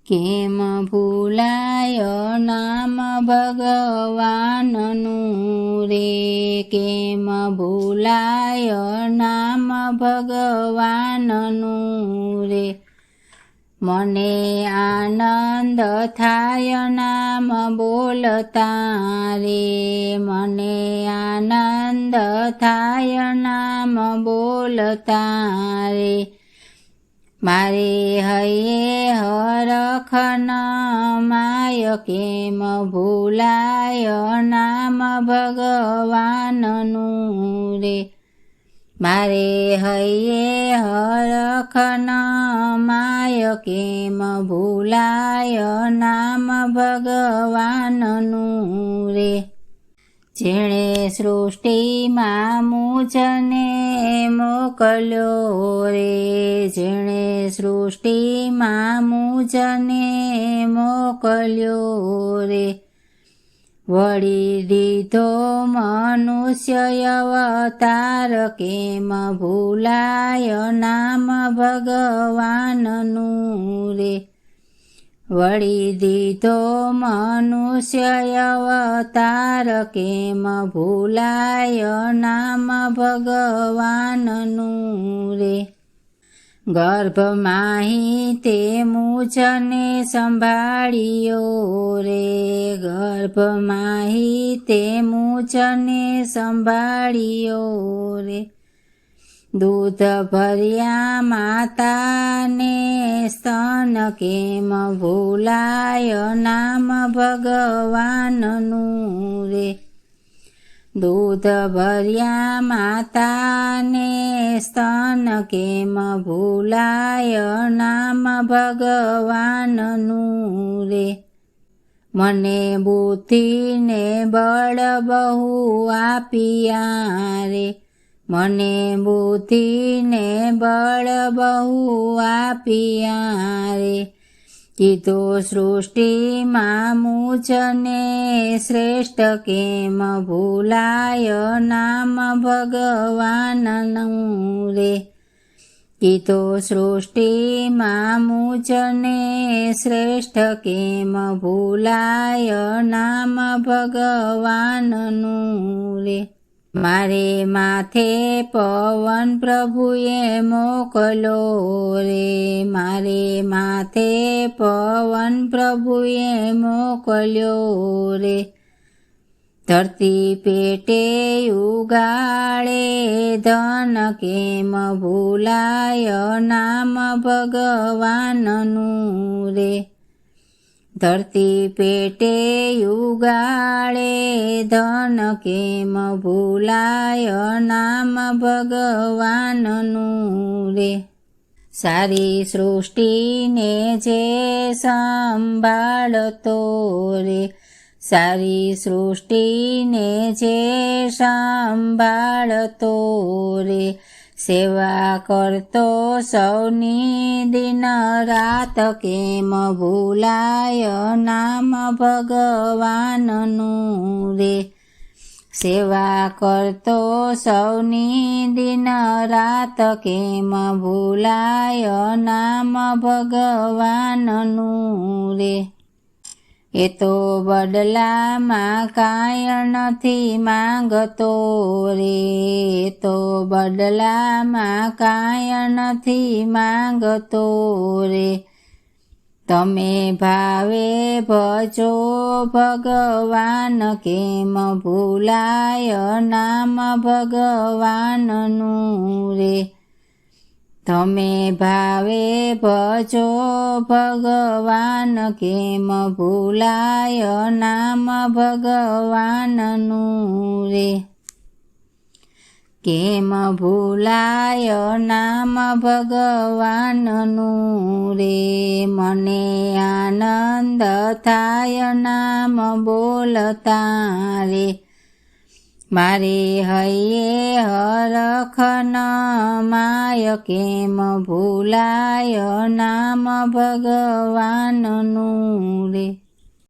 કેમ ભૂલાય નામ ભગવાનનું રે, કેમ ભૂલાય નામ ભગવાનનું રે. મને આનંદ થાય નામ બોલતા રે, મને આનંદ થાય નામ બોલતા રે. મારે હૈયે હરખ ન માય, કેમ ભૂલાય નામ ભગવાનનું રે. મારે હૈયે હરખ ન માય, કેમ ભૂલાય નામ ભગવાનનું રે. જેણે સૃષ્ટિમાં મુજને મોકલ્યો રે, જેણે સૃષ્ટિમાં મુજને મોકલ્યો રે. વળી દીધો મનુષ્ય અવતાર, કેમ ભૂલાય નામ ભગવાનનું રે. વળી દીધો મનુષ્ય અવતાર, કેમ ભૂલાય નામ ભગવાનનું રે. ગર્ભમાંહી તે મુજને સંભાળ્યો રે, ગર્ભમાંહી તે મુજને સંભાળ્યો રે. દૂધ ભર્યા માતાને સ્તન, કેમ ભૂલાય નામ ભગવાનનું રે. દૂધ ભર્યા માતાને સ્તન, કેમ ભૂલાય નામ ભગવાનનું રે. મને બુદ્ધિને બળ બહુ આપ્યા રે, મને બુદ્ધિને બળ બહુ આપ્યા રે. કીધો સૃષ્ટિમાં મુજને શ્રેષ્ઠ, કેમ ભૂલાય નામ ભગવાનનું રે. કીધો સૃષ્ટિમાં મુજને શ્રેષ્ઠ, કેમ ભૂલાય નામ ભગવાનનું રે. મારે માથે પવન પ્રભુએ મોકલ્યો રે, મારે માથે પવન પ્રભુએ મોકલ્યો રે. ધરતી પેટે ઉગાડે ધન, કેમ ભૂલાય નામ ભગવાનનું રે. ધરતી પેટે ઉગાડે ધન, કેમ ભૂલાય નામ ભગવાનનું રે. સારી સૃષ્ટિને જે સંભાળતો રે, સારી સૃષ્ટિને જે સંભાળતો રે. સેવા કરતો સૌની દિન રાત, કેમ ભૂલાય નામ ભગવાનનું રે. સેવા કરતો સૌની દિન રાત, કેમ ભૂલાય નામ ભગવાનનું રે. એ તો બદલામાં કાંઈ નથી માંગતો રે, એ તો બદલામાં કાંઈ નથી માંગતો રે. તમે ભાવે ભજો ભગવાન, કેમ ભૂલાય નામ ભગવાનનું રે. તમે ભાવે ભજો ભગવાન, કેમ ભૂલાય નામ ભગવાનનું રે. કેમ ભૂલાય નામ ભગવાનનું રે. મને આનંદ થાય નામ બોલતા રે. મારે હૈયે હરખ ન માય, કેમ ભૂલાય નામ ભગવાનનું રે.